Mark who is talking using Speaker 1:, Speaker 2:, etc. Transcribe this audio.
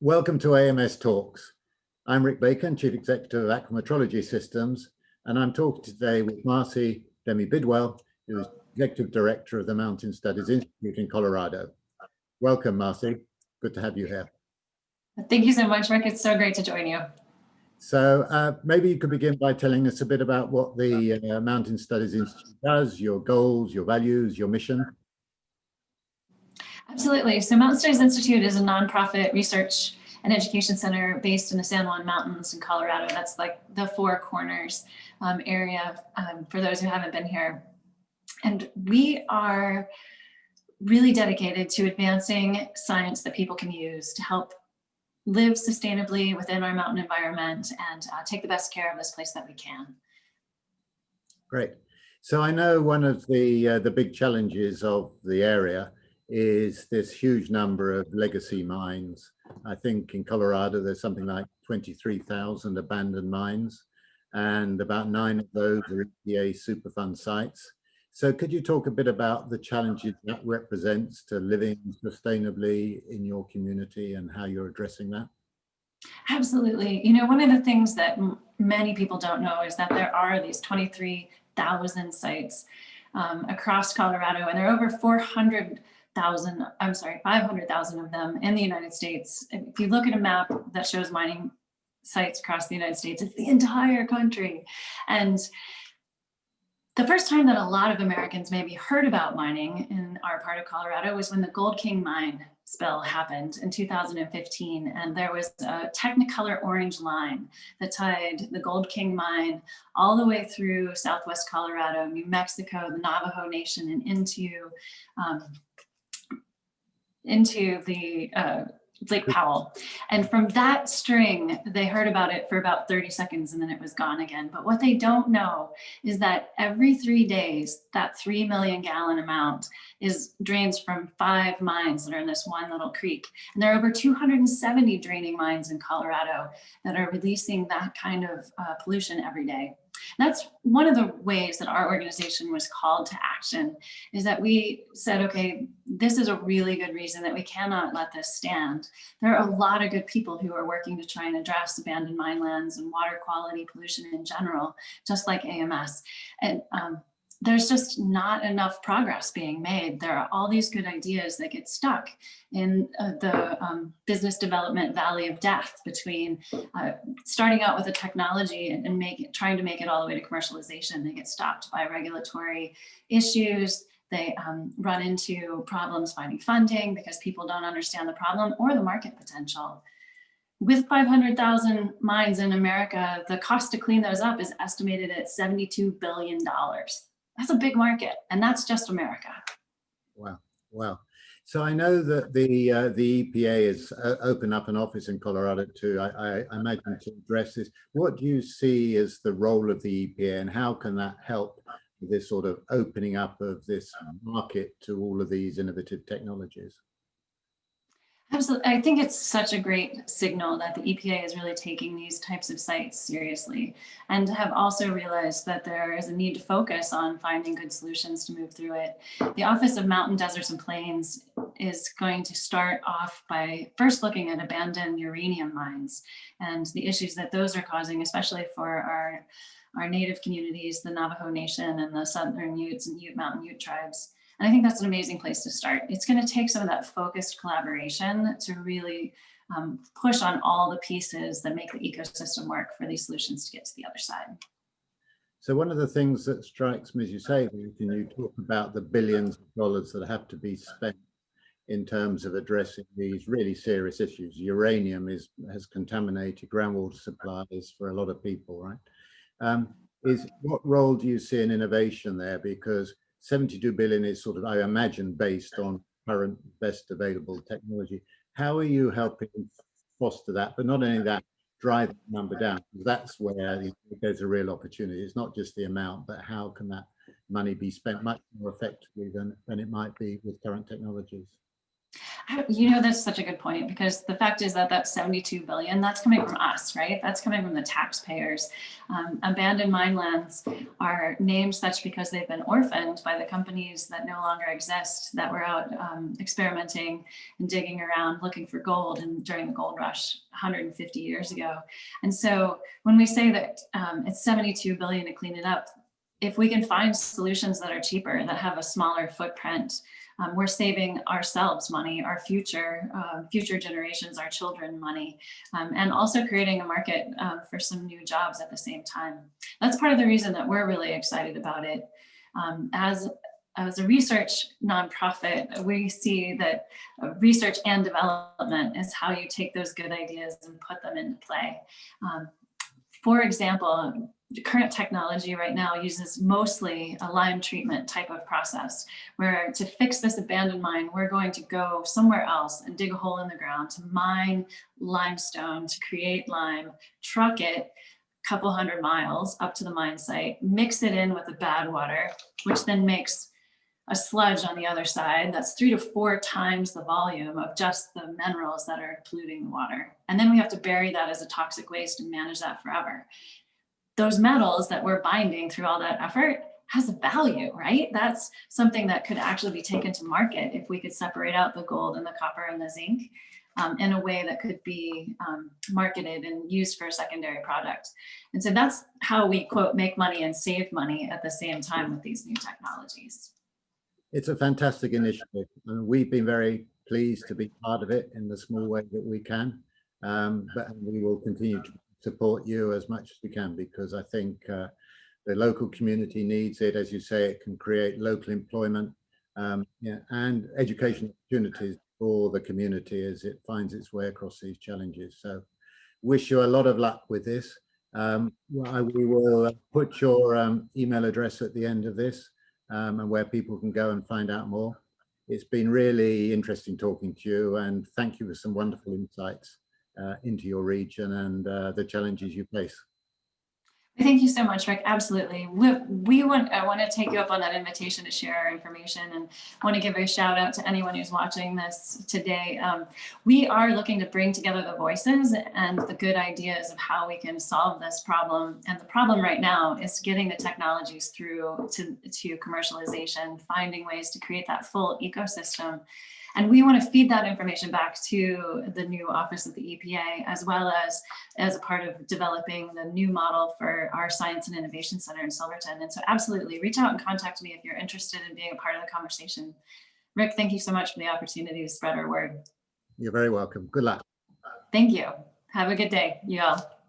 Speaker 1: Welcome to AMS Talks. I'm Rick Bacon, Chief Executive of Aquametrology Systems, and I'm talking today with Marcie Demmy Bidwell, who is Executive Director of the Mountain Studies Institute in Colorado. Welcome, Marcie. Good to have you here.
Speaker 2: Thank you so much, Rick. It's so great to join you.
Speaker 1: So maybe you could begin by telling us a bit about what the Mountain Studies Institute does, your goals, your values, your mission.
Speaker 2: Absolutely. So Mountain Studies Institute is a nonprofit research and education center based in the San Juan Mountains in Colorado. That's like the Four Corners area for those who haven't been here. And we are really dedicated to advancing science that people can use to help live sustainably within our mountain environment and take the best care of this place that we can.
Speaker 1: Great. So I know one of the big challenges of the area is this huge number of legacy mines. I think in Colorado, there's something like 23,000 abandoned mines, and about 9 of those are EPA Superfund sites. So could you talk a bit about the challenges that represents to living sustainably in your community and how you're addressing that?
Speaker 2: Absolutely. You know, one of the things that many people don't know is that there are these 23,000 sites across Colorado, and there are over 500,000 of them in the United States. If you look at a map that shows mining sites across the United States, it's the entire country. And the first time that a lot of Americans maybe heard about mining in our part of Colorado was when the Gold King mine spill happened in 2015. And there was a Technicolor orange line that tied the Gold King mine all the way through Southwest Colorado, New Mexico, the Navajo Nation, and into the Lake Powell. And from that string, they heard about it for about 30 seconds and then it was gone again. But what they don't know is that every 3 days, that 3 million gallon amount drains from 5 mines that are in this one little creek. And there are over 270 draining mines in Colorado that are releasing that kind of pollution every day. That's one of the ways that our organization was called to action, is that we said, okay, this is a really good reason that we cannot let this stand. There are a lot of good people who are working to try and address abandoned mine lands and water quality pollution in general, just like AMS. And there's just not enough progress being made. There are all these good ideas that get stuck in the business development valley of death between starting out with a technology and trying to make it all the way to commercialization. They get stopped by regulatory issues. They run into problems finding funding because people don't understand the problem or the market potential. With 500,000 mines in America, the cost to clean those up is estimated at $72 billion. That's a big market, and that's just America.
Speaker 1: Wow, wow. So I know that the EPA has opened up an office in Colorado too, I imagine, to address this. What do you see as the role of the EPA, and how can that help this sort of opening up of this market to all of these innovative technologies?
Speaker 2: Absolutely. I think it's such a great signal that the EPA is really taking these types of sites seriously, and have also realized that there is a need to focus on finding good solutions to move through it. The Office of Mountain, Deserts, and Plains is going to start off by first looking at abandoned uranium mines and the issues that those are causing, especially for our native communities, the Navajo Nation and the Southern Utes and Mountain Ute tribes. And I think that's an amazing place to start. It's going to take some of that focused collaboration to really push on all the pieces that make the ecosystem work for these solutions to get to the other side.
Speaker 1: So one of the things that strikes me as you say, when you talk about the billions of dollars that have to be spent in terms of addressing these really serious issues. Uranium has contaminated groundwater supplies for a lot of people, right? What role do you see in innovation there? Because 72 billion is sort of, I imagine, based on current best available technology. How are you helping foster that? But not only that, drive the number down, because that's where there's a real opportunity. It's not just the amount, but how can that money be spent much more effectively than it might be with current technologies?
Speaker 2: That's such a good point, because the fact is that that 72 billion, that's coming from us, right? That's coming from the taxpayers. Abandoned mine lands are named such because they've been orphaned by the companies that no longer exist, that were out experimenting and digging around looking for gold during the gold rush 150 years ago. And so when we say that it's 72 billion to clean it up, if we can find solutions that are cheaper, that have a smaller footprint, we're saving ourselves money, our future generations, our children money, and also creating a market for some new jobs at the same time. That's part of the reason that we're really excited about it. As a research nonprofit, we see that research and development is how you take those good ideas and put them into play. For example, current technology right now uses mostly a lime treatment type of process, where to fix this abandoned mine, we're going to go somewhere else and dig a hole in the ground to mine limestone to create lime, truck it a couple 100 miles up to the mine site, mix it in with the bad water, which then makes a sludge on the other side that's 3 to 4 times the volume of just the minerals that are polluting the water. And then we have to bury that as a toxic waste and manage that forever. Those metals that we're binding through all that effort has a value, right? That's something that could actually be taken to market if we could separate out the gold and the copper and the zinc in a way that could be marketed and used for a secondary product. And so that's how we, quote, make money and save money at the same time with these new technologies.
Speaker 1: It's a fantastic initiative, and we've been very pleased to be part of it in the small way that we can. But we will continue to support you as much as we can, because I think the local community needs it. As you say, it can create local employment and education opportunities for the community as it finds its way across these challenges. So wish you a lot of luck with this. We will put your email address at the end of this, and where people can go and find out more. It's been really interesting talking to you, and thank you for some wonderful insights into your region and the challenges you face.
Speaker 2: Thank you so much, Rick. Absolutely. I want to take you up on that invitation to share our information, and want to give a shout out to anyone who's watching this today. We are looking to bring together the voices and the good ideas of how we can solve this problem. And the problem right now is getting the technologies through to commercialization, finding ways to create that full ecosystem. And we want to feed that information back to the new office of the EPA, as well as a part of developing the new model for our Science and Innovation Center in Silverton. And so absolutely reach out and contact me if you're interested in being a part of the conversation. Rick, thank you so much for the opportunity to spread our word.
Speaker 1: You're very welcome. Good luck.
Speaker 2: Thank you. Have a good day, you all.